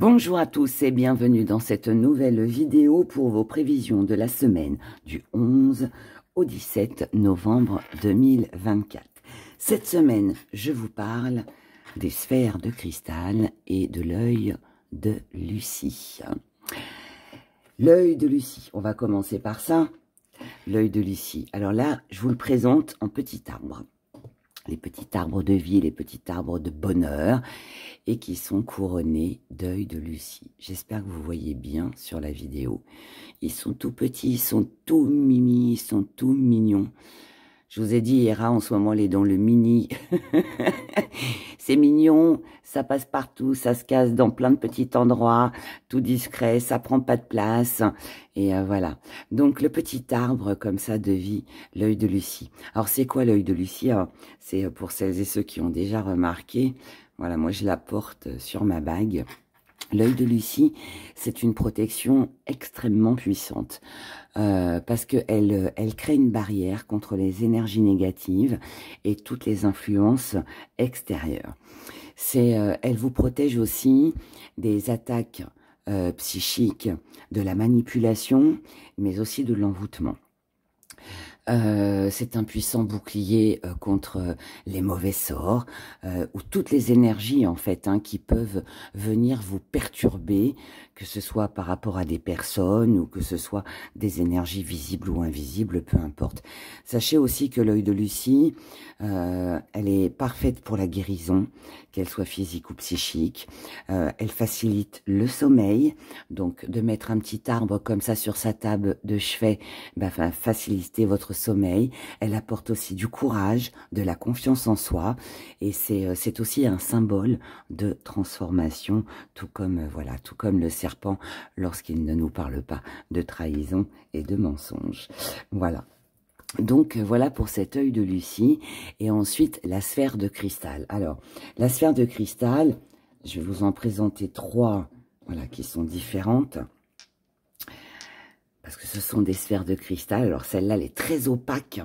Bonjour à tous et bienvenue dans cette nouvelle vidéo pour vos prévisions de la semaine du 11 au 17 novembre 2024. Cette semaine, je vous parle des sphères de cristal et de l'œil de Lucie. L'œil de Lucie, on va commencer par ça. L'œil de Lucie. Alors là, je vous le présente en petits arbres. Les petits arbres de vie, les petits arbres de bonheur, et qui sont couronnés d'œil de Lucie. J'espère que vous voyez bien sur la vidéo. Ils sont tout petits, ils sont tout mimi, ils sont tout mignons. Je vous ai dit, Hera, en ce moment, elle est dans le mini. C'est mignon, ça passe partout, ça se casse dans plein de petits endroits, tout discret, ça prend pas de place. Et voilà. Donc, le petit arbre comme ça de vie, l'œil de Lucie. Alors, c'est quoi l'œil de Lucie? C'est pour celles et ceux qui ont déjà remarqué. Voilà, moi, je la porte sur ma bague. L'œil de Lucie, c'est une protection extrêmement puissante parce qu'elle elle crée une barrière contre les énergies négatives et toutes les influences extérieures. Elle vous protège aussi des attaques psychiques, de la manipulation, mais aussi de l'envoûtement. C'est un puissant bouclier contre les mauvais sorts ou toutes les énergies en fait qui peuvent venir vous perturber, que ce soit par rapport à des personnes ou que ce soit des énergies visibles ou invisibles, peu importe. Sachez aussi que l'œil de Lucie, elle est parfaite pour la guérison, qu'elle soit physique ou psychique. Elle facilite le sommeil, donc de mettre un petit arbre comme ça sur sa table de chevet, va faciliter votre sommeil. Elle apporte aussi du courage, de la confiance en soi, et c'est aussi un symbole de transformation, tout comme voilà, tout comme le serpent lorsqu'il ne nous parle pas de trahison et de mensonge. Voilà. Donc voilà pour cet œil de Lucie. Et ensuite la sphère de cristal. Alors la sphère de cristal, je vais vous en présenter trois, voilà, qui sont différentes. Parce que ce sont des sphères de cristal. Alors celle-là, elle est très opaque,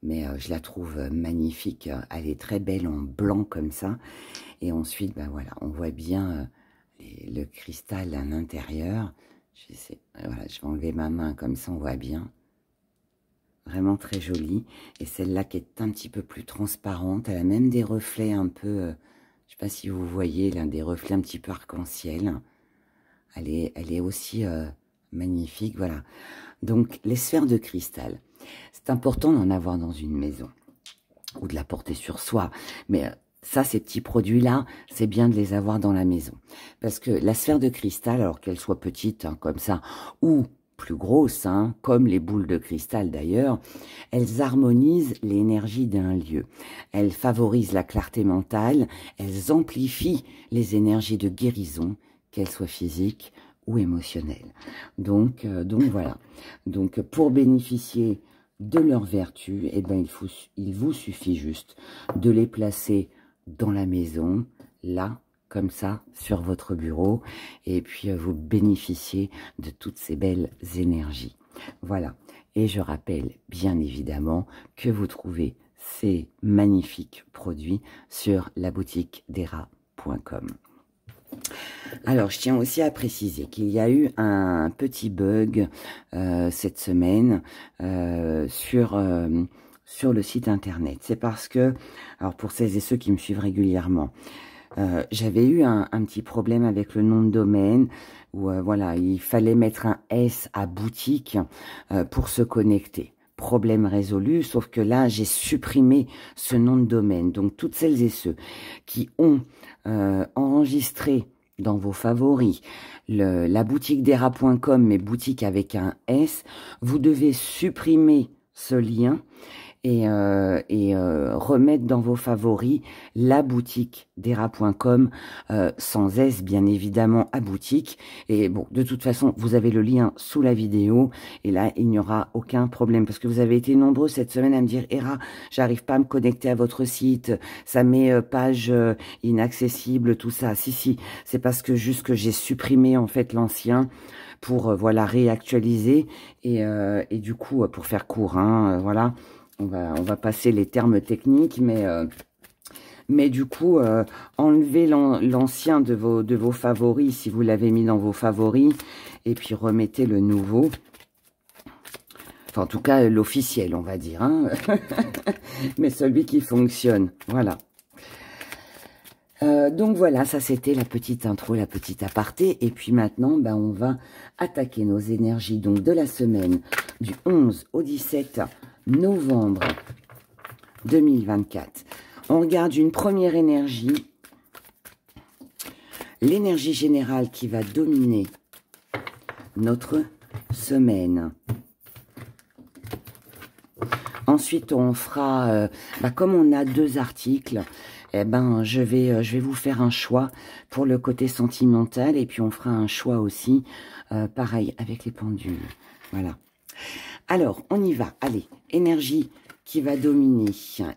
mais je la trouve magnifique. Elle est très belle en blanc comme ça. Et ensuite, ben voilà, on voit bien le cristal à l'intérieur. Voilà, je vais enlever ma main comme ça, on voit bien. Vraiment très jolie. Et celle-là qui est un petit peu plus transparente. Elle a même des reflets un peu, je ne sais pas si vous voyez, là, des reflets un petit peu arc-en-ciel. Elle est aussi magnifique, voilà. Donc, les sphères de cristal. C'est important d'en avoir dans une maison. Ou de la porter sur soi. Mais ça, ces petits produits-là, c'est bien de les avoir dans la maison. Parce que la sphère de cristal, alors qu'elle soit petite, comme ça, ou plus grosses, comme les boules de cristal d'ailleurs, elles harmonisent l'énergie d'un lieu. Elles favorisent la clarté mentale, elles amplifient les énergies de guérison, qu'elles soient physiques ou émotionnelles. Donc voilà. Donc pour bénéficier de leurs vertus, eh ben, il vous suffit juste de les placer dans la maison, là, comme ça, sur votre bureau, et puis vous bénéficiez de toutes ces belles énergies. Voilà. Et je rappelle, bien évidemment, que vous trouvez ces magnifiques produits sur la boutique d'Hera.com. Alors, je tiens aussi à préciser qu'il y a eu un petit bug cette semaine sur le site internet. C'est parce que, alors pour celles et ceux qui me suivent régulièrement, j'avais eu un petit problème avec le nom de domaine où voilà, il fallait mettre un S à boutique pour se connecter. Problème résolu, sauf que là, j'ai supprimé ce nom de domaine. Donc, toutes celles et ceux qui ont enregistré dans vos favoris la boutique d'Hera.com, mais boutique avec un S, vous devez supprimer ce lien et remettre dans vos favoris la boutique d'Hera.com sans S, bien évidemment, à boutique. Et bon, de toute façon, vous avez le lien sous la vidéo et là, il n'y aura aucun problème parce que vous avez été nombreux cette semaine à me dire « Hera, j'arrive pas à me connecter à votre site, ça met page inaccessible, tout ça. » Si, c'est parce que juste que j'ai supprimé en fait l'ancien pour voilà réactualiser et du coup, pour faire court, voilà. On va passer les termes techniques, mais Mais du coup, enlevez l'ancien de vos favoris, si vous l'avez mis dans vos favoris, et puis remettez le nouveau. Enfin, en tout cas, l'officiel, on va dire. Hein. Mais celui qui fonctionne. Voilà. Donc voilà, ça c'était la petite intro, la petite aparté. Et puis maintenant, ben, on va attaquer nos énergies donc de la semaine du 11 au 17 novembre 2024. On regarde une première énergie, l'énergie générale qui va dominer notre semaine. Ensuite, on fera, comme on a 2 articles, eh ben, je vais vous faire un choix pour le côté sentimental. Et puis, on fera un choix aussi, pareil, avec les pendules. Voilà. Alors, on y va. Allez, énergie qui va dominer,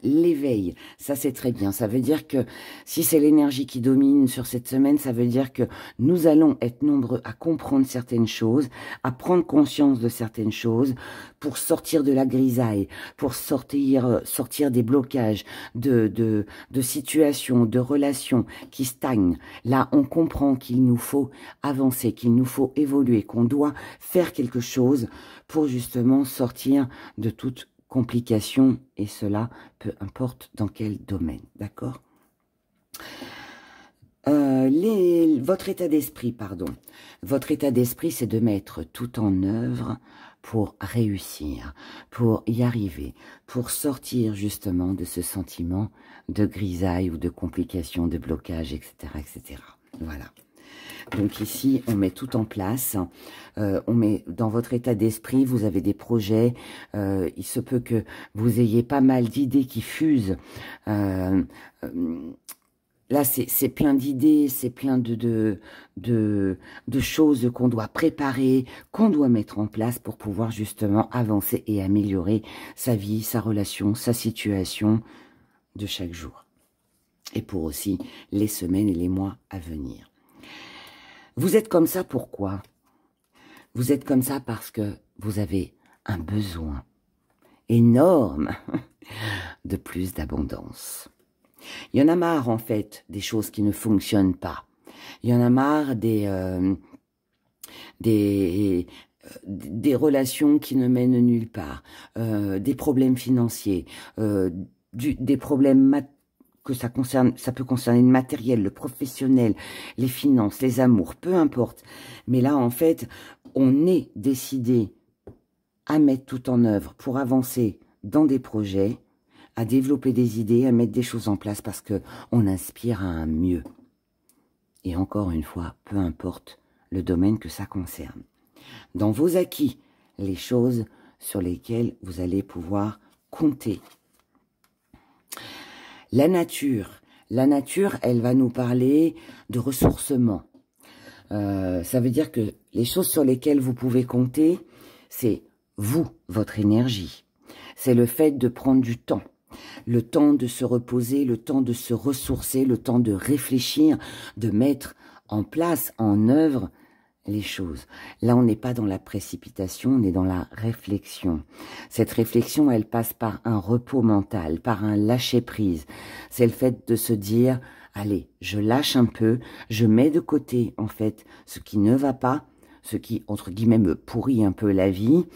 l'éveil, ça c'est très bien. Ça veut dire que si c'est l'énergie qui domine sur cette semaine, ça veut dire que nous allons être nombreux à comprendre certaines choses, à prendre conscience de certaines choses, pour sortir de la grisaille, pour sortir des blocages, de situations, de relations qui stagnent. Là, on comprend qu'il nous faut avancer, qu'il nous faut évoluer, qu'on doit faire quelque chose pour justement sortir de toute complications, et cela, peu importe dans quel domaine, d'accord? Votre état d'esprit, pardon. Votre état d'esprit, c'est de mettre tout en œuvre pour réussir, pour y arriver, pour sortir justement de ce sentiment de grisaille ou de complications, de blocage, etc., etc. Voilà. Donc ici, on met tout en place, on met dans votre état d'esprit, vous avez des projets, il se peut que vous ayez pas mal d'idées qui fusent. Là, c'est plein d'idées, c'est plein de choses qu'on doit préparer, qu'on doit mettre en place pour pouvoir justement avancer et améliorer sa vie, sa relation, sa situation de chaque jour. Et pour aussi les semaines et les mois à venir. Vous êtes comme ça, pourquoi? Vous êtes comme ça parce que vous avez un besoin énorme de plus d'abondance. Il y en a marre, en fait, des choses qui ne fonctionnent pas. Il y en a marre des relations qui ne mènent nulle part, des problèmes financiers, des problèmes que ça peut concerner le matériel, le professionnel, les finances, les amours, peu importe. Mais là, en fait, on est décidé à mettre tout en œuvre pour avancer dans des projets, à développer des idées, à mettre des choses en place parce que on aspire à un mieux. Et encore une fois, peu importe le domaine que ça concerne. Dans vos acquis, les choses sur lesquelles vous allez pouvoir compter. La nature, elle va nous parler de ressourcement. Ça veut dire que les choses sur lesquelles vous pouvez compter, c'est vous, votre énergie. C'est le fait de prendre du temps. Le temps de se reposer, le temps de se ressourcer, le temps de réfléchir, de mettre en place, en œuvre, les choses. Là, on n'est pas dans la précipitation, on est dans la réflexion. Cette réflexion, elle passe par un repos mental, par un lâcher-prise. C'est le fait de se dire, allez, je lâche un peu, je mets de côté, en fait, ce qui ne va pas, ce qui, entre guillemets, me pourrit un peu la vie,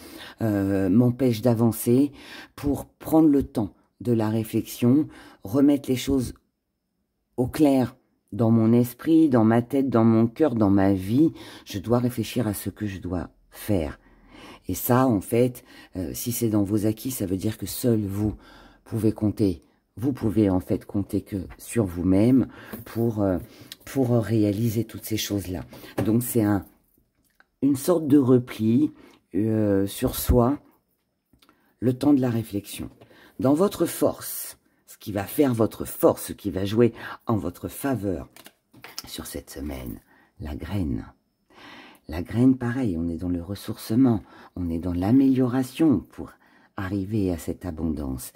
m'empêche d'avancer, pour prendre le temps de la réflexion, remettre les choses au clair, dans mon esprit, dans ma tête, dans mon cœur, dans ma vie, je dois réfléchir à ce que je dois faire. Et ça, en fait, si c'est dans vos acquis, ça veut dire que seul vous pouvez compter. Vous pouvez en fait compter que sur vous-même pour réaliser toutes ces choses-là. Donc c'est une sorte de repli sur soi, le temps de la réflexion. Dans votre force, ce qui va faire votre force, ce qui va jouer en votre faveur sur cette semaine, la graine. La graine, pareil, on est dans le ressourcement, on est dans l'amélioration pour arriver à cette abondance.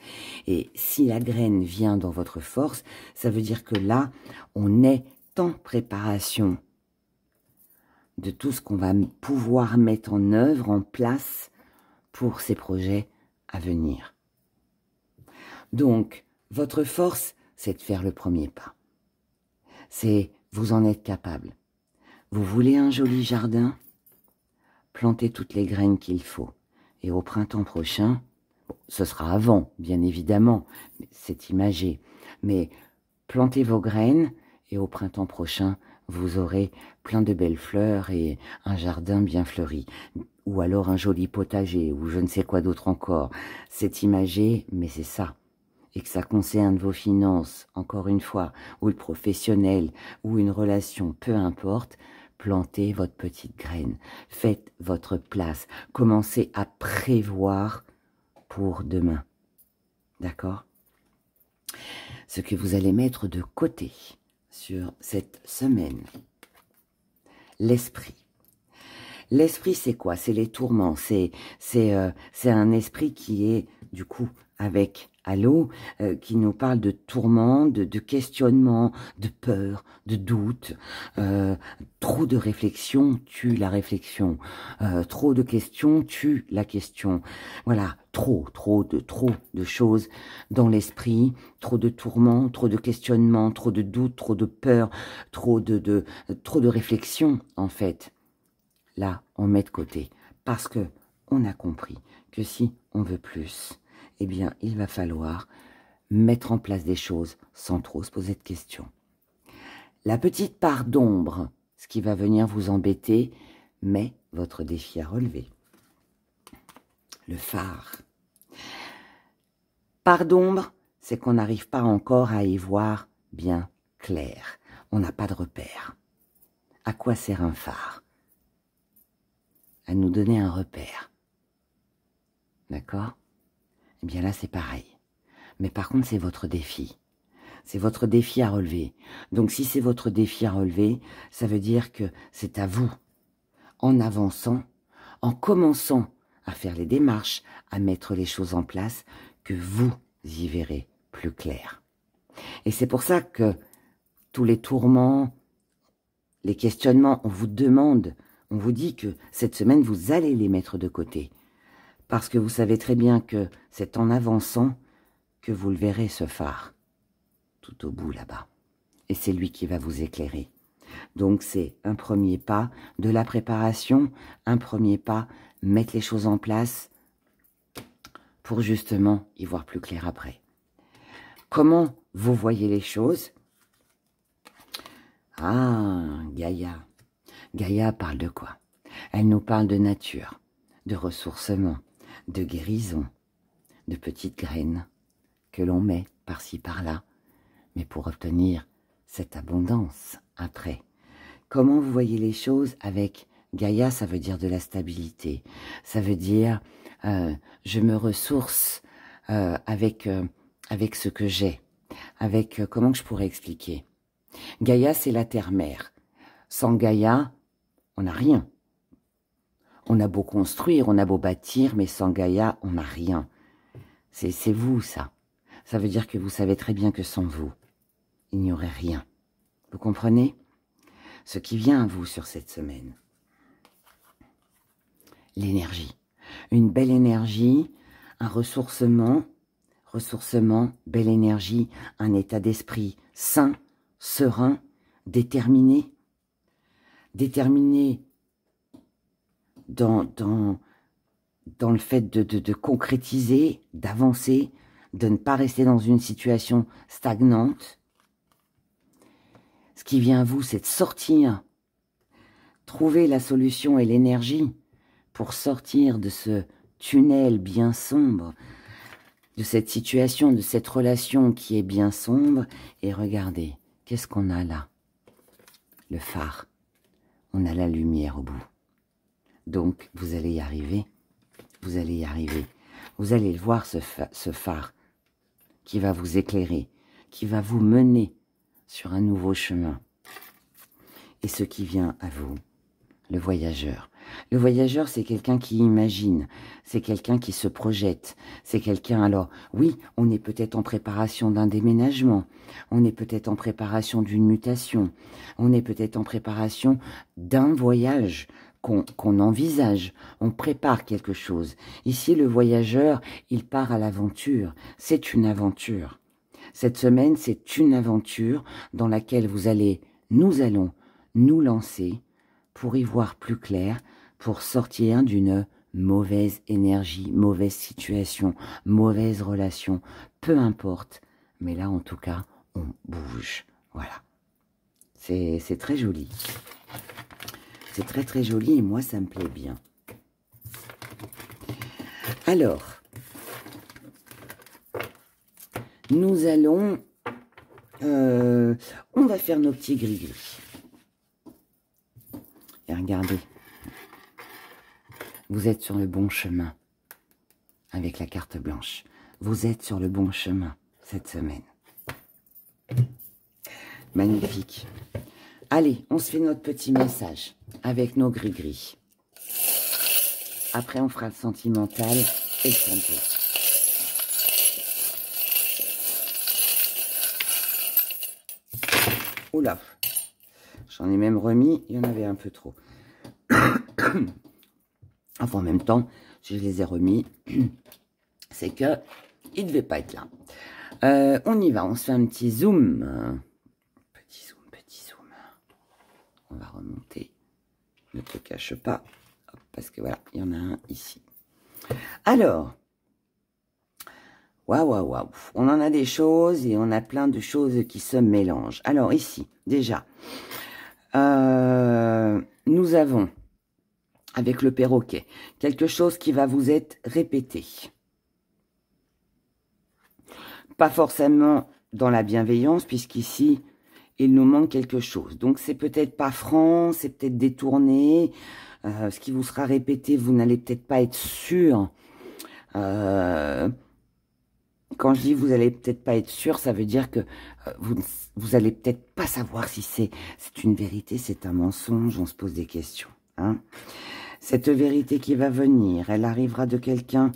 Et si la graine vient dans votre force, ça veut dire que là, on est en préparation de tout ce qu'on va pouvoir mettre en œuvre, en place pour ces projets à venir. Donc, votre force, c'est de faire le premier pas. C'est vous en êtes capable. Vous voulez un joli jardin? Plantez toutes les graines qu'il faut. Et au printemps prochain, bon, ce sera avant, bien évidemment, c'est imagé, mais plantez vos graines et au printemps prochain, vous aurez plein de belles fleurs et un jardin bien fleuri. Ou alors un joli potager, ou je ne sais quoi d'autre encore. C'est imagé, mais c'est ça. Et que ça concerne vos finances, encore une fois, ou le professionnel, ou une relation, peu importe, plantez votre petite graine. Faites votre place. Commencez à prévoir pour demain. D'accord? Ce que vous allez mettre de côté sur cette semaine. L'esprit. L'esprit, c'est quoi? C'est les tourments. C'est un esprit qui est, du coup, avec Allô, qui nous parle de tourments, de questionnements, de peur, de doute. Trop de réflexion tue la réflexion. Trop de questions tue la question. Voilà, trop de choses dans l'esprit. Trop de tourments, trop de questionnements, trop de doutes, trop de peur, trop de réflexion, en fait. Là, on met de côté, parce que on a compris que si on veut plus, eh bien, il va falloir mettre en place des choses sans trop se poser de questions. La petite part d'ombre, ce qui va venir vous embêter, mais votre défi à relever. Le phare. Part d'ombre, c'est qu'on n'arrive pas encore à y voir bien clair. On n'a pas de repère. À quoi sert un phare? À nous donner un repère. D'accord? Eh bien là, c'est pareil. Mais par contre, c'est votre défi. C'est votre défi à relever. Donc si c'est votre défi à relever, ça veut dire que c'est à vous, en avançant, en commençant à faire les démarches, à mettre les choses en place, que vous y verrez plus clair. Et c'est pour ça que tous les tourments, les questionnements, on vous demande, on vous dit que cette semaine, vous allez les mettre de côté. Parce que vous savez très bien que c'est en avançant que vous le verrez, ce phare, tout au bout là-bas. Et c'est lui qui va vous éclairer. Donc c'est un premier pas de la préparation, un premier pas, mettre les choses en place pour justement y voir plus clair après. Comment vous voyez les choses? Ah, Gaïa. Gaïa parle de quoi? Elle nous parle de nature, de ressourcement, de guérison, de petites graines que l'on met par-ci par-là, mais pour obtenir cette abondance après. Comment vous voyez les choses avec Gaïa? Ça veut dire de la stabilité, ça veut dire je me ressource avec ce que j'ai, avec comment je pourrais expliquer. Gaïa, c'est la terre-mère. Sans Gaïa, on n'a rien. On a beau construire, on a beau bâtir, mais sans Gaïa, on n'a rien. C'est vous, ça. Ça veut dire que vous savez très bien que sans vous, il n'y aurait rien. Vous comprenez? Ce qui vient à vous sur cette semaine. L'énergie. Une belle énergie, un ressourcement, belle énergie, un état d'esprit sain, serein, déterminé. Déterminé dans le fait de concrétiser, d'avancer, de ne pas rester dans une situation stagnante. Ce qui vient à vous, c'est de sortir, trouver la solution et l'énergie pour sortir de ce tunnel bien sombre, de cette situation, de cette relation qui est bien sombre. Et regardez, qu'est-ce qu'on a là? Le phare. On a la lumière au bout. Donc, vous allez y arriver. Vous allez y arriver. Vous allez le voir, ce phare qui va vous éclairer, qui va vous mener sur un nouveau chemin. Et ce qui vient à vous, le voyageur. Le voyageur, c'est quelqu'un qui imagine, c'est quelqu'un qui se projette, c'est quelqu'un, alors, oui, on est peut-être en préparation d'un déménagement, on est peut-être en préparation d'une mutation, on est peut-être en préparation d'un voyage qu'on envisage, on prépare quelque chose. Ici, le voyageur, il part à l'aventure, c'est une aventure. Cette semaine, c'est une aventure dans laquelle nous allons nous lancer pour y voir plus clair, pour sortir d'une mauvaise énergie, mauvaise situation, mauvaise relation, peu importe. Mais là, en tout cas, on bouge. Voilà. C'est très joli. C'est très très joli et moi, ça me plaît bien. Alors, nous allons... on va faire nos petits gris-gris. Et regardez, vous êtes sur le bon chemin avec la carte blanche. Vous êtes sur le bon chemin cette semaine. Magnifique. Allez, on se fait notre petit message avec nos gris-gris. Après, on fera le sentimental et le santé. Oula, j'en ai même remis, il y en avait un peu trop. Enfin, en même temps, si je les ai remis, c'est que il ne devait pas être là. On y va, on se fait un petit zoom. Petit zoom, petit zoom. On va remonter. Ne te cache pas. Hop, parce que voilà, il y en a un ici. Alors, waouh, waouh, waouh. On en a des choses et on a plein de choses qui se mélangent. Alors ici, déjà, nous avons, avec le perroquet, quelque chose qui va vous être répété. Pas forcément dans la bienveillance, puisqu'ici, il nous manque quelque chose. Donc, c'est peut-être pas franc, c'est peut-être détourné. Ce qui vous sera répété, vous n'allez peut-être pas être sûr. Quand je dis vous allez peut-être pas être sûr, ça veut dire que vous allez peut-être pas savoir si c'est une vérité, c'est un mensonge. On se pose des questions. Hein. Cette vérité qui va venir, elle arrivera de quelqu'un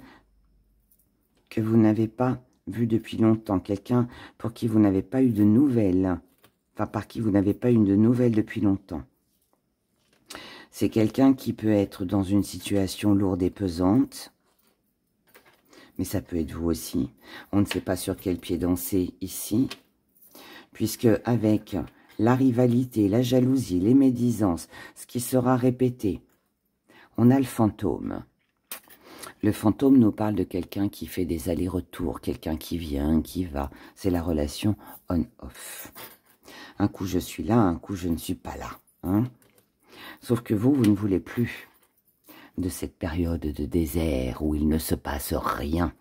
que vous n'avez pas vu depuis longtemps, quelqu'un pour qui vous n'avez pas eu de nouvelles, enfin par qui vous n'avez pas eu de nouvelles depuis longtemps. C'est quelqu'un qui peut être dans une situation lourde et pesante, mais ça peut être vous aussi. On ne sait pas sur quel pied danser ici, puisque avec la rivalité, la jalousie, les médisances, ce qui sera répété, on a le fantôme. Le fantôme nous parle de quelqu'un qui fait des allers-retours, quelqu'un qui vient, qui va. C'est la relation on-off. Un coup je suis là, un coup je ne suis pas là. Hein. Sauf que vous ne voulez plus de cette période de désert où il ne se passe rien.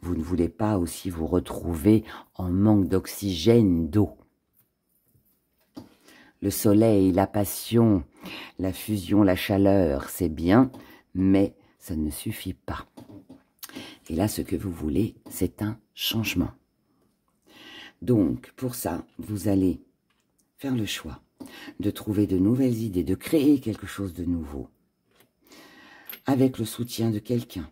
Vous ne voulez pas aussi vous retrouver en manque d'oxygène, d'eau. Le soleil, la passion, la fusion, la chaleur, c'est bien, mais ça ne suffit pas. Et là, ce que vous voulez, c'est un changement. Donc, pour ça, vous allez faire le choix de trouver de nouvelles idées, de créer quelque chose de nouveau, avec le soutien de quelqu'un,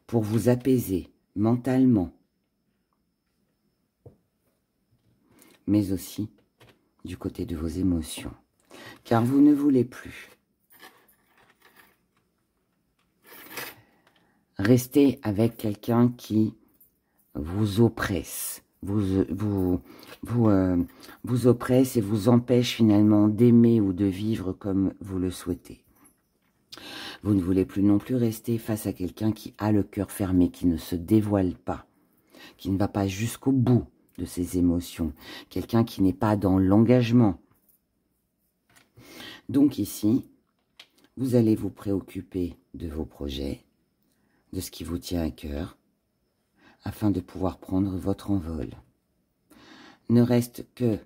pour vous apaiser mentalement, mais aussi du côté de vos émotions, car vous ne voulez plus rester avec quelqu'un qui vous oppresse, vous oppresse et vous empêche finalement d'aimer ou de vivre comme vous le souhaitez. Vous ne voulez plus non plus rester face à quelqu'un qui a le cœur fermé, qui ne se dévoile pas, qui ne va pas jusqu'au bout de ses émotions, quelqu'un qui n'est pas dans l'engagement. Donc ici, vous allez vous préoccuper de vos projets, de ce qui vous tient à cœur, afin de pouvoir prendre votre envol. Ne reste que...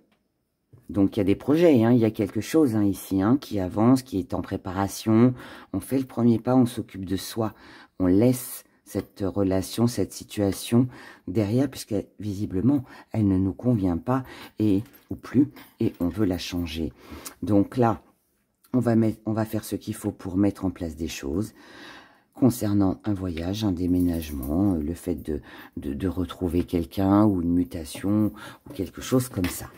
Donc il y a des projets, hein, il y a quelque chose ici qui avance, qui est en préparation. On fait le premier pas, on s'occupe de soi. On laisse cette relation, cette situation derrière, puisque visiblement, elle ne nous convient pas, ou plus, et on veut la changer. Donc là, on va faire ce qu'il faut pour mettre en place des choses. Concernant un voyage, un déménagement, le fait de retrouver quelqu'un ou une mutation ou quelque chose comme ça.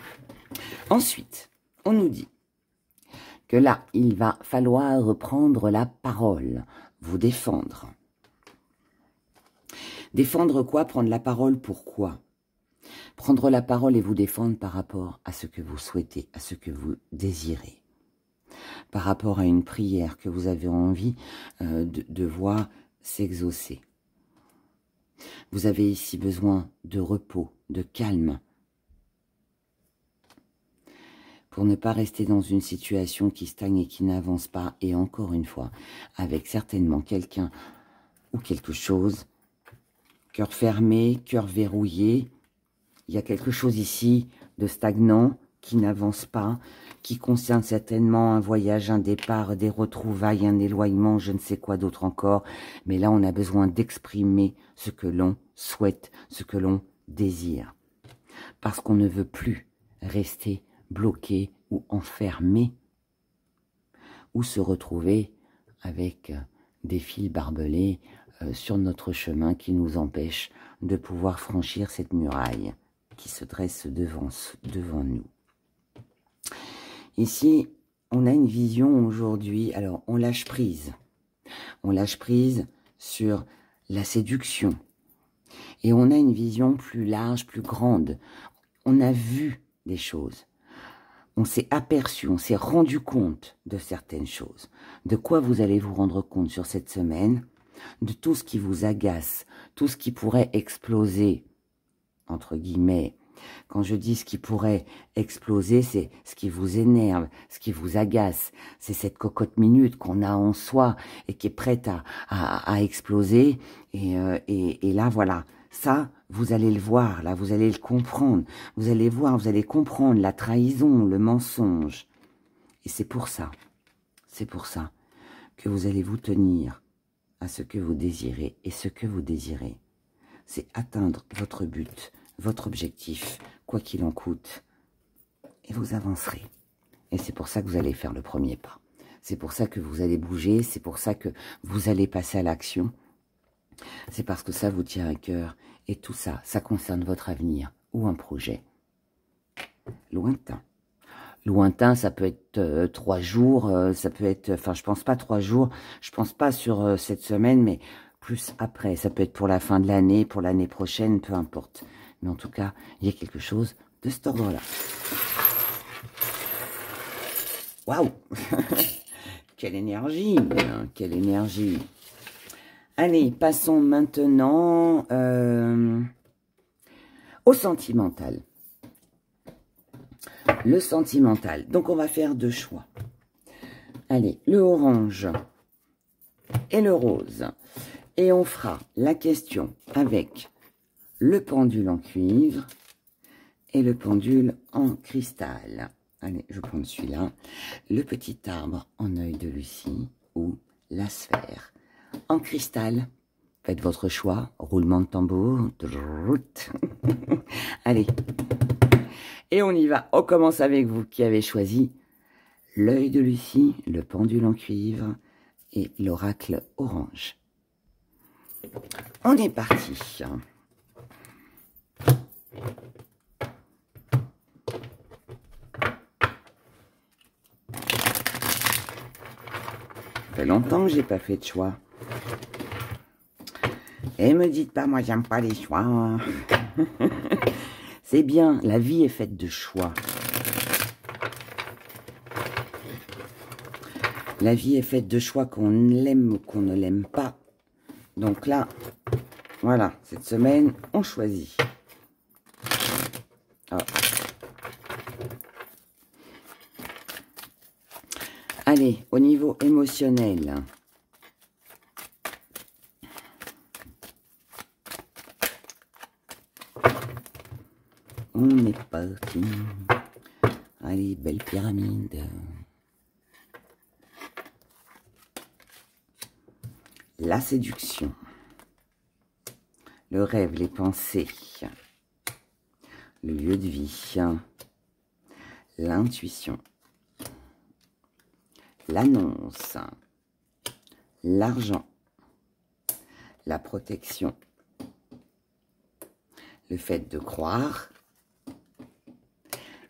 Ensuite, on nous dit que là, il va falloir reprendre la parole, vous défendre. Défendre quoi? Prendre la parole pour quoi? Prendre la parole et vous défendre par rapport à ce que vous souhaitez, à ce que vous désirez. Par rapport à une prière que vous avez envie de voir s'exaucer. Vous avez ici besoin de repos, de calme, pour ne pas rester dans une situation qui stagne et qui n'avance pas, et encore une fois, avec certainement quelqu'un ou quelque chose, cœur fermé, cœur verrouillé. Il y a quelque chose ici de stagnant, qui n'avance pas, qui concerne certainement un voyage, un départ, des retrouvailles, un éloignement, je ne sais quoi d'autre encore. Mais là, on a besoin d'exprimer ce que l'on souhaite, ce que l'on désire. Parce qu'on ne veut plus rester bloqué ou enfermé, ou se retrouver avec des fils barbelés sur notre chemin qui nous empêchent de pouvoir franchir cette muraille qui se dresse devant nous. Ici, on a une vision aujourd'hui, alors on lâche prise. On lâche prise sur la séduction. Et on a une vision plus large, plus grande. On a vu des choses. On s'est aperçu, on s'est rendu compte de certaines choses. De quoi vous allez vous rendre compte sur cette semaine? De tout ce qui vous agace, tout ce qui pourrait exploser, entre guillemets. Quand je dis ce qui pourrait exploser, c'est ce qui vous énerve, ce qui vous agace. C'est cette cocotte minute qu'on a en soi et qui est prête à exploser. Et là, voilà. Ça, vous allez le voir, là, vous allez le comprendre. Vous allez voir, vous allez comprendre la trahison, le mensonge. Et c'est pour ça que vous allez vous tenir à ce que vous désirez. Et ce que vous désirez, c'est atteindre votre but, votre objectif, quoi qu'il en coûte. Et vous avancerez. Et c'est pour ça que vous allez faire le premier pas. C'est pour ça que vous allez bouger, c'est pour ça que vous allez passer à l'action. C'est parce que ça vous tient à cœur. Et tout ça, ça concerne votre avenir ou un projet lointain. Lointain, ça peut être 3 jours, ça peut être, enfin je pense pas 3 jours, je pense pas sur cette semaine, mais plus après. Ça peut être pour la fin de l'année, pour l'année prochaine, peu importe. Mais en tout cas, il y a quelque chose de cet ordre-là. Waouh. Quelle énergie, quelle énergie. Allez, passons maintenant au sentimental. Le sentimental. Donc, on va faire 2 choix. Allez, le orange et le rose. Et on fera la question avec le pendule en cuivre et le pendule en cristal. Allez, je prends celui-là. Le petit arbre en œil de Lucie ou la sphère en cristal. Faites votre choix. Roulement de tambour. Allez. Et on y va. On commence avec vous qui avez choisi l'œil de Lucie, le pendule en cuivre et l'oracle orange. On est parti. Ça fait longtemps que j'ai pas fait de choix. Et me dites pas, moi j'aime pas les choix. C'est bien, la vie est faite de choix. La vie est faite de choix qu'on l'aime ou qu'on ne l'aime pas. Donc là, voilà, cette semaine, on choisit. Ah. Allez, au niveau émotionnel. On est parti. Allez, belle pyramide. La séduction. Le rêve, les pensées. Le lieu de vie. L'intuition. L'annonce. L'argent. La protection. Le fait de croire.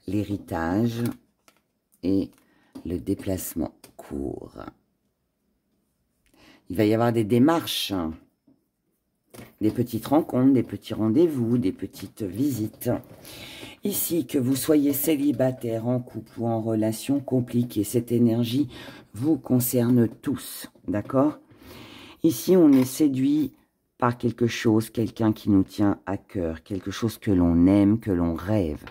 L'héritage et le déplacement court. Il va y avoir des démarches Des petites rencontres, des petits rendez-vous, des petites visites. Ici, que vous soyez célibataire, en couple ou en relation compliquée, cette énergie vous concerne tous, d'accord? Ici, on est séduit par quelque chose, quelqu'un qui nous tient à cœur, quelque chose que l'on aime, que l'on rêve.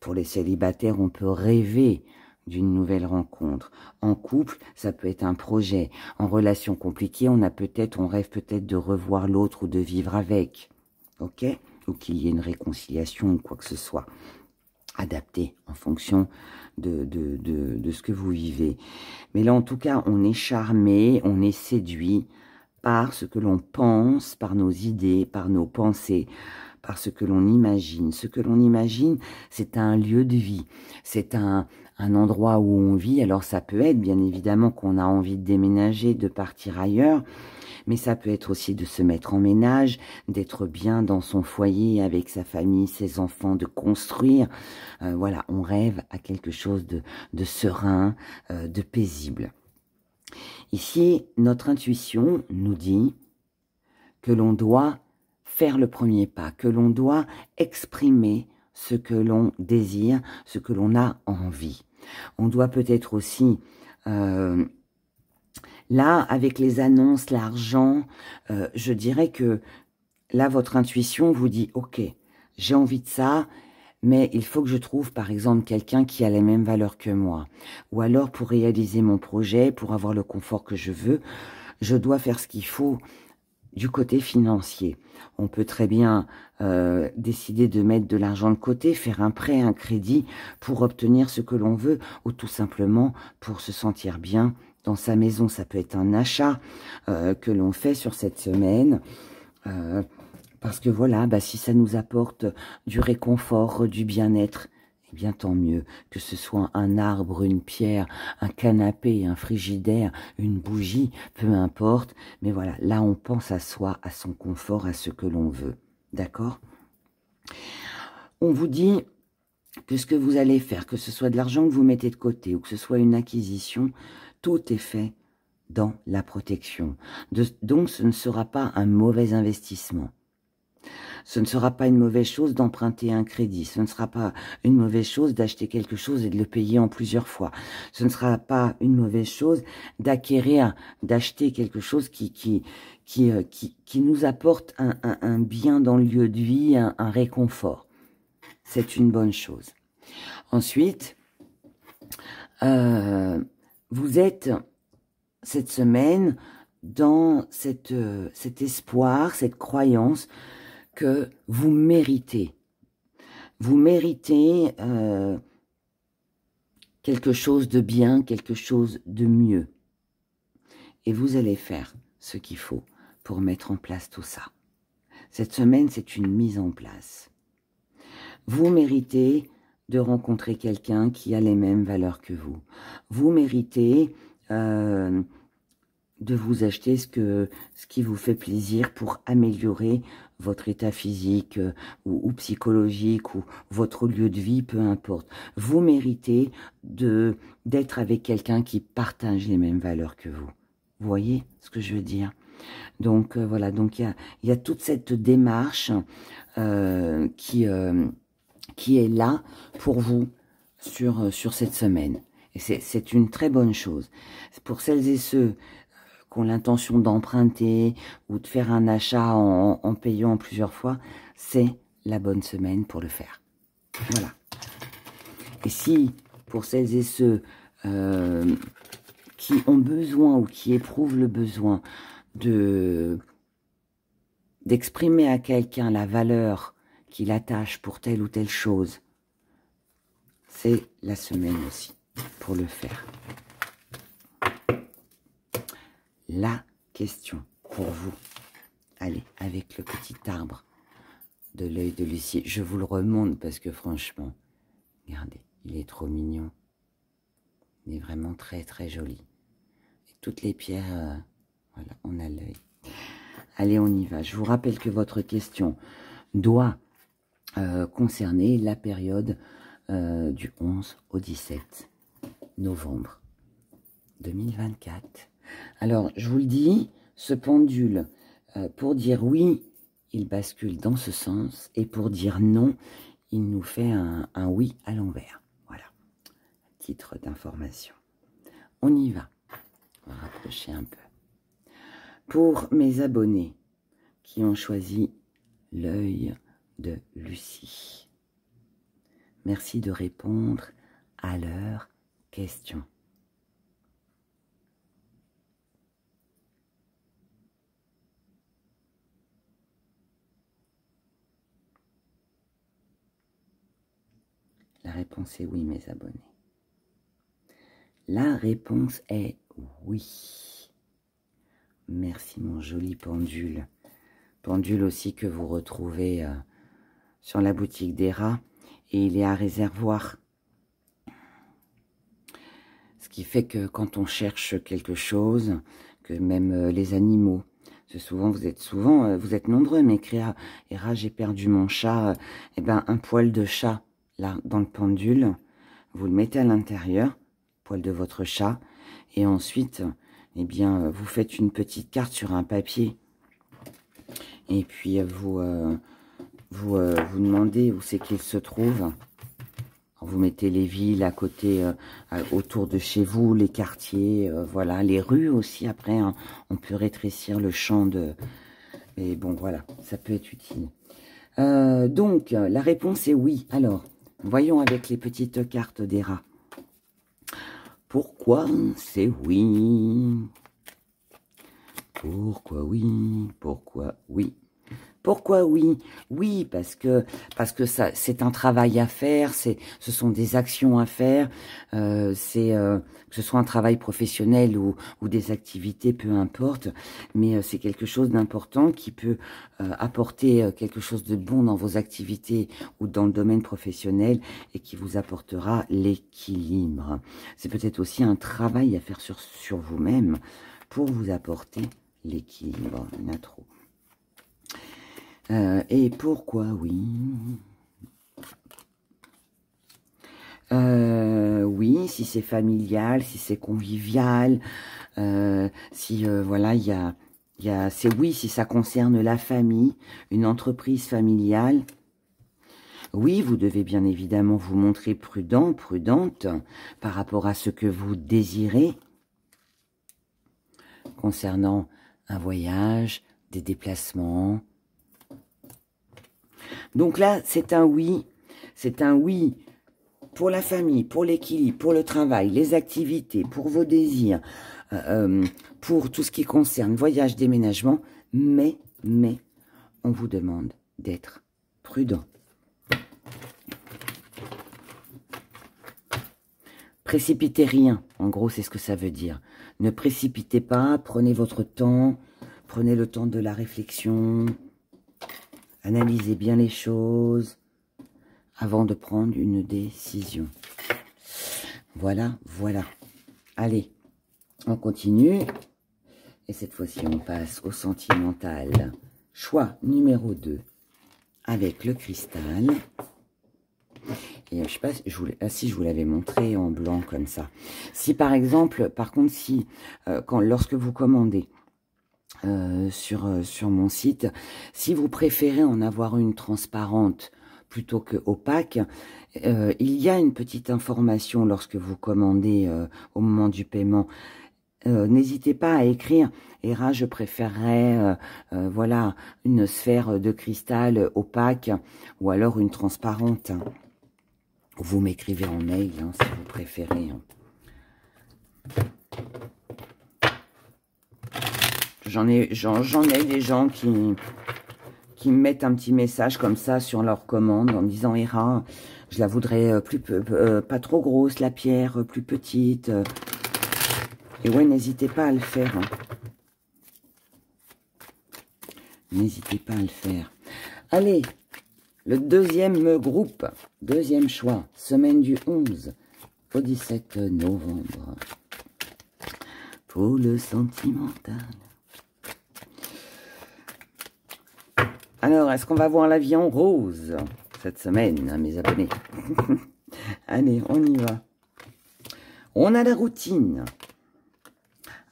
Pour les célibataires, on peut rêver d'une nouvelle rencontre. En couple, ça peut être un projet. En relation compliquée, on rêve peut-être de revoir l'autre ou de vivre avec. Ok? Ou qu'il y ait une réconciliation ou quoi que ce soit. Adapté en fonction de ce que vous vivez. Mais là, en tout cas, on est charmé, on est séduit par ce que l'on pense, par nos idées, par nos pensées, par ce que l'on imagine. Ce que l'on imagine, c'est un lieu de vie, c'est un endroit où on vit. Alors ça peut être bien évidemment qu'on a envie de déménager, de partir ailleurs, mais ça peut être aussi de se mettre en ménage, d'être bien dans son foyer avec sa famille, ses enfants, de construire. Voilà, on rêve à quelque chose de serein, de paisible. Ici, notre intuition nous dit que l'on doit faire le premier pas, que l'on doit exprimer ce que l'on désire, ce que l'on a envie. On doit peut-être aussi, là, avec les annonces, l'argent, je dirais que là, votre intuition vous dit, ok, j'ai envie de ça, mais il faut que je trouve, par exemple, quelqu'un qui a les mêmes valeurs que moi. Ou alors, pour réaliser mon projet, pour avoir le confort que je veux, je dois faire ce qu'il faut du côté financier. On peut très bien décider de mettre de l'argent de côté, faire un prêt, un crédit pour obtenir ce que l'on veut, ou tout simplement pour se sentir bien dans sa maison. Ça peut être un achat que l'on fait sur cette semaine. Parce que voilà, bah, si ça nous apporte du réconfort, du bien-être, eh bien tant mieux. Que ce soit un arbre, une pierre, un canapé, un frigidaire, une bougie, peu importe. Mais voilà, là on pense à soi, à son confort, à ce que l'on veut. D'accord? On vous dit que ce que vous allez faire, que ce soit de l'argent que vous mettez de côté ou que ce soit une acquisition, tout est fait dans la protection. Donc ce ne sera pas un mauvais investissement. Ce ne sera pas une mauvaise chose d'emprunter un crédit. Ce ne sera pas une mauvaise chose d'acheter quelque chose et de le payer en plusieurs fois. Ce ne sera pas une mauvaise chose d'acquérir, d'acheter quelque chose qui nous apporte un bien dans le lieu de vie, un réconfort. C'est une bonne chose. Ensuite, vous êtes cette semaine dans cet espoir, cette croyance que vous méritez. Vous méritez quelque chose de bien, quelque chose de mieux. Et vous allez faire ce qu'il faut pour mettre en place tout ça. Cette semaine, c'est une mise en place. Vous méritez de rencontrer quelqu'un qui a les mêmes valeurs que vous. Vous méritez de vous acheter ce qui vous fait plaisir pour améliorer votre état physique ou psychologique ou votre lieu de vie, peu importe. Vous méritez d'être avec quelqu'un qui partage les mêmes valeurs que vous. Vous voyez ce que je veux dire? Donc voilà, donc il y a toute cette démarche qui est là pour vous sur cette semaine. Et c'est une très bonne chose. Pour celles et ceux qui ont l'intention d'emprunter ou de faire un achat en payant plusieurs fois, c'est la bonne semaine pour le faire. Voilà. Et si, pour celles et ceux qui ont besoin ou qui éprouvent le besoin d'exprimer à quelqu'un la valeur qu'il attache pour telle ou telle chose, c'est la semaine aussi pour le faire. La question pour vous, allez, avec le petit arbre de l'œil de Lucie, je vous le remonte parce que franchement, regardez, il est trop mignon. Il est vraiment très très joli. Et toutes les pierres, voilà, on a l'œil. Allez, on y va. Je vous rappelle que votre question doit concerner la période du 11 au 17 novembre 2024. Alors, je vous le dis, ce pendule, pour dire oui, il bascule dans ce sens. Et pour dire non, il nous fait un oui à l'envers. Voilà, titre d'information. On y va. On va rapprocher un peu. Pour mes abonnés qui ont choisi l'œil de Lucie, merci de répondre à leurs questions. La réponse est oui, mes abonnés. La réponse est oui. Merci, mon joli pendule. Pendule aussi que vous retrouvez sur la boutique des rats. Et il est à réservoir. Ce qui fait que quand on cherche quelque chose, que même les animaux, vous êtes nombreux à m'écrire, Héra, j'ai perdu mon chat. Eh ben, un poil de chat, là, dans le pendule, vous le mettez à l'intérieur, poil de votre chat, et ensuite, eh bien, vous faites une petite carte sur un papier, et puis vous demandez où c'est qu'il se trouve. Vous mettez les villes à côté, autour de chez vous, les quartiers, voilà, les rues aussi. Après, hein, on peut rétrécir le champ de... Mais bon, voilà, ça peut être utile. Donc, la réponse est oui. Alors, voyons avec les petites cartes des rats. Pourquoi c'est oui? Pourquoi oui? Pourquoi oui? Pourquoi oui? Oui, parce que ça, c'est un travail à faire, ce sont des actions à faire, que ce soit un travail professionnel ou des activités, peu importe, mais c'est quelque chose d'important qui peut apporter quelque chose de bon dans vos activités ou dans le domaine professionnel et qui vous apportera l'équilibre. C'est peut-être aussi un travail à faire sur vous-même pour vous apporter l'équilibre. Il y en a trop. Et pourquoi oui? Oui, si c'est familial, si c'est convivial, voilà, c'est oui si ça concerne la famille, une entreprise familiale. Oui, vous devez bien évidemment vous montrer prudent, prudente par rapport à ce que vous désirez concernant un voyage, des déplacements. Donc là, c'est un oui pour la famille, pour l'équilibre, pour le travail, les activités, pour vos désirs, pour tout ce qui concerne voyage, déménagement, mais on vous demande d'être prudent. Précipitez rien, en gros, c'est ce que ça veut dire. Ne précipitez pas, prenez votre temps, prenez le temps de la réflexion. Analysez bien les choses avant de prendre une décision. Voilà, voilà. Allez, on continue. Et cette fois-ci, on passe au sentimental. Choix numéro 2 avec le cristal. Et je sais pas, si je vous l'avais montré en blanc comme ça. Si par exemple, par contre, si lorsque vous commandez, sur mon site, si vous préférez en avoir une transparente plutôt que opaque, il y a une petite information lorsque vous commandez au moment du paiement. N'hésitez pas à écrire Héra, je préférerais voilà, une sphère de cristal opaque ou alors une transparente. Vous m'écrivez en mail hein, si vous préférez. J'en ai des gens qui me mettent un petit message comme ça sur leur commande en disant Héra, je la voudrais pas trop grosse, la pierre plus petite. Et ouais, n'hésitez pas à le faire. Hein. N'hésitez pas à le faire. Allez, le deuxième groupe, deuxième choix, semaine du 11 au 17 novembre. Pour le sentimental. Alors, est-ce qu'on va voir la vie en rose cette semaine, hein, mes abonnés? Allez, on y va. On a la routine.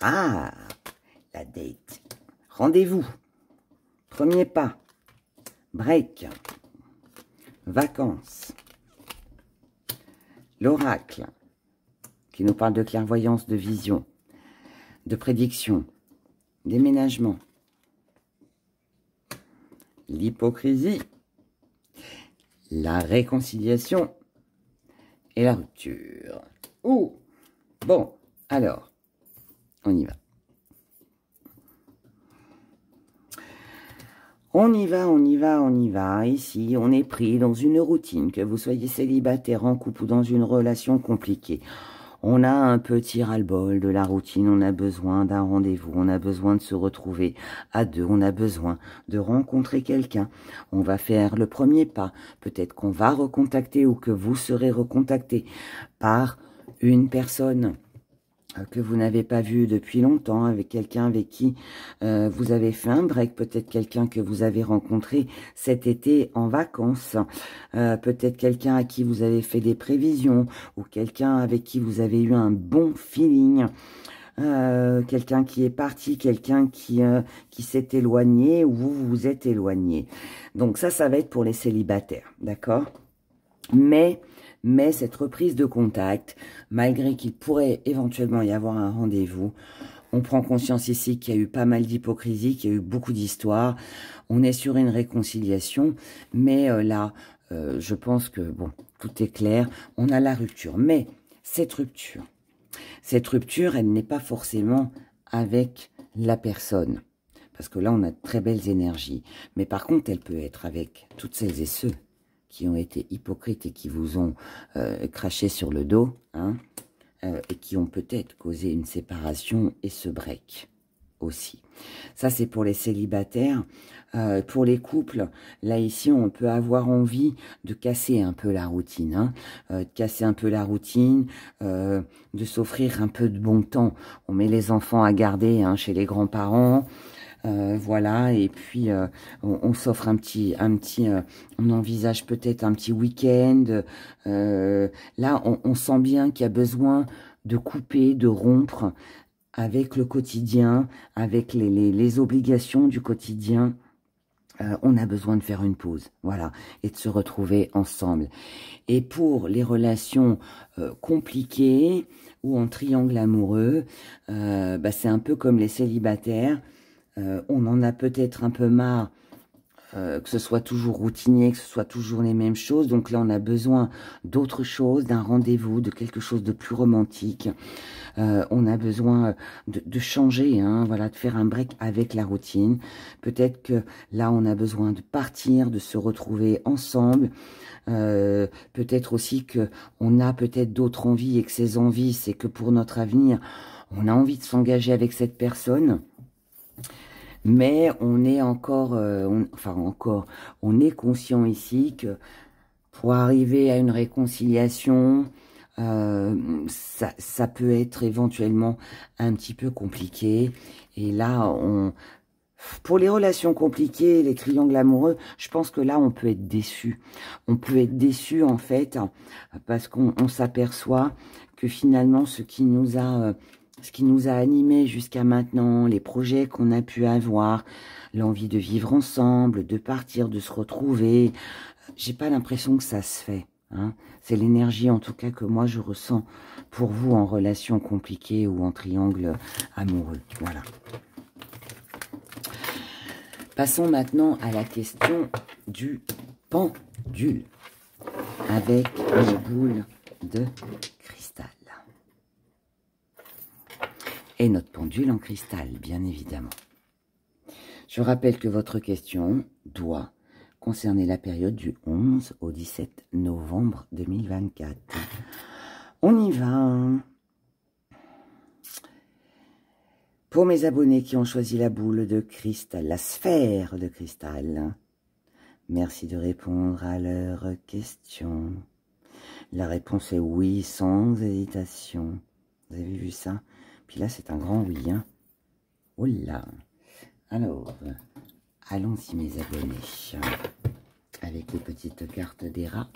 Ah, la date. Rendez-vous. Premier pas. break, vacances, l'oracle, qui nous parle de clairvoyance, de vision, de prédiction, déménagement, l'hypocrisie, la réconciliation et la rupture. Ouh, bon, alors, on y va. On y va, on y va, on y va. Ici, on est pris dans une routine, que vous soyez célibataire, en couple ou dans une relation compliquée. On a un petit ras-le-bol de la routine, on a besoin d'un rendez-vous, on a besoin de se retrouver à deux, on a besoin de rencontrer quelqu'un. On va faire le premier pas. Peut-être qu'on va recontacter ou que vous serez recontacté par une personne que vous n'avez pas vu depuis longtemps, avec quelqu'un avec qui vous avez fait un break, peut-être quelqu'un que vous avez rencontré cet été en vacances, peut-être quelqu'un à qui vous avez fait des prévisions, ou quelqu'un avec qui vous avez eu un bon feeling, quelqu'un qui est parti, quelqu'un qui s'est éloigné, ou vous vous êtes éloigné. Donc ça va être pour les célibataires, d'accord ? Mais cette reprise de contact, malgré qu'il pourrait éventuellement y avoir un rendez-vous, on prend conscience ici qu'il y a eu pas mal d'hypocrisie, qu'il y a eu beaucoup d'histoires. On est sur une réconciliation, mais là, je pense que, bon, tout est clair. On a la rupture. Mais cette rupture, elle n'est pas forcément avec la personne. Parce que là, on a de très belles énergies. Mais par contre, elle peut être avec toutes celles et ceux qui ont été hypocrites et qui vous ont craché sur le dos, hein, et qui ont peut-être causé une séparation et ce break aussi. Ça, c'est pour les célibataires. Pour les couples, là, ici, on peut avoir envie de casser un peu la routine, hein, de casser un peu la routine, de s'offrir un peu de bon temps. On met les enfants à garder, hein, chez les grands-parents. Voilà, et puis on s'offre on envisage peut-être un petit week-end. Là, on sent bien qu'il y a besoin de couper, de rompre avec le quotidien, avec les obligations du quotidien. On a besoin de faire une pause, voilà, et de se retrouver ensemble. Et pour les relations compliquées ou en triangle amoureux, c'est un peu comme les célibataires. On en a peut-être un peu marre que ce soit toujours routinier, que ce soit toujours les mêmes choses. Donc là, on a besoin d'autre chose, d'un rendez-vous, de quelque chose de plus romantique. On a besoin de changer, hein, voilà, de faire un break avec la routine. Peut-être que là, on a besoin de partir, de se retrouver ensemble. Peut-être aussi que on a peut-être d'autres envies et que ces envies, c'est que pour notre avenir, on a envie de s'engager avec cette personne. Mais on est encore, on est conscient ici que pour arriver à une réconciliation, ça peut être éventuellement un petit peu compliqué. Et là, pour les relations compliquées, les triangles amoureux, je pense que là, on peut être déçu. On peut être déçu, en fait, parce qu'on s'aperçoit que finalement, ce qui nous a animés jusqu'à maintenant, les projets qu'on a pu avoir, l'envie de vivre ensemble, de partir, de se retrouver, j'ai pas l'impression que ça se fait. Hein. C'est l'énergie, en tout cas, que moi, je ressens pour vous en relation compliquée ou en triangle amoureux. Voilà. Passons maintenant à la question du pendule avec une boule de cristal. Et notre pendule en cristal, bien évidemment. Je rappelle que votre question doit concerner la période du 11 au 17 novembre 2024. On y va. Pour mes abonnés qui ont choisi la boule de cristal, la sphère de cristal, merci de répondre à leurs questions. La réponse est oui, sans hésitation. Vous avez vu ça? Puis là, c'est un grand oui. Hein. Oh là. Alors, allons-y mes abonnés. Avec les petites cartes des rats.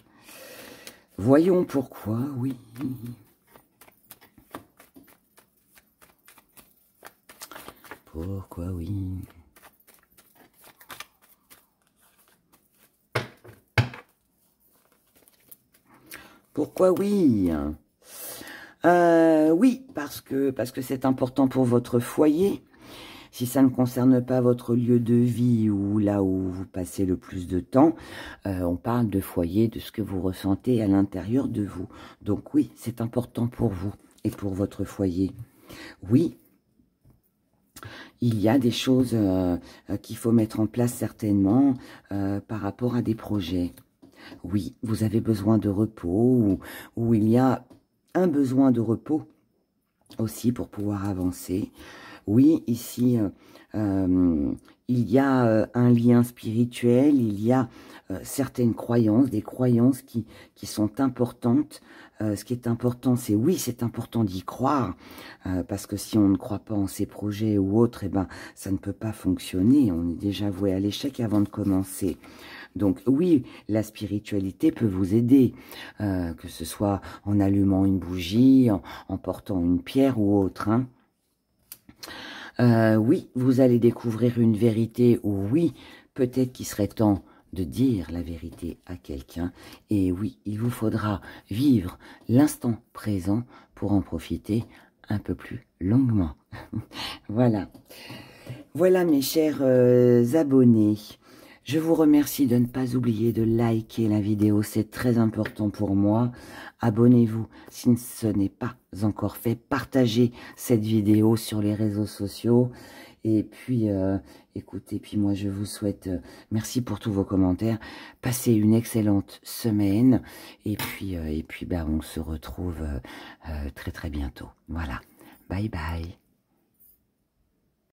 Voyons pourquoi, oui. Pourquoi oui. Pourquoi oui? Oui, parce que c'est important pour votre foyer. Si ça ne concerne pas votre lieu de vie ou là où vous passez le plus de temps, on parle de foyer, de ce que vous ressentez à l'intérieur de vous. Donc oui, c'est important pour vous et pour votre foyer. Oui, il y a des choses qu'il faut mettre en place certainement par rapport à des projets. Oui, vous avez besoin de repos ou il y a un besoin de repos aussi pour pouvoir avancer. Oui, ici, il y a un lien spirituel, il y a certaines croyances, des croyances qui sont importantes. Ce qui est important, c'est oui, c'est important d'y croire, parce que si on ne croit pas en ces projets ou autres, eh ben, ça ne peut pas fonctionner. On est déjà voué à l'échec avant de commencer. Donc oui, la spiritualité peut vous aider, que ce soit en allumant une bougie, en portant une pierre ou autre, hein. Oui, vous allez découvrir une vérité, ou oui, peut-être qu'il serait temps de dire la vérité à quelqu'un. Et oui, il vous faudra vivre l'instant présent pour en profiter un peu plus longuement. Voilà. Voilà mes chers abonnés. Je vous remercie de ne pas oublier de liker la vidéo, c'est très important pour moi. Abonnez-vous si ce n'est pas encore fait. Partagez cette vidéo sur les réseaux sociaux. Et puis, écoutez, puis moi je vous souhaite, merci pour tous vos commentaires. Passez une excellente semaine. Et puis ben, on se retrouve très très bientôt. Voilà. Bye bye.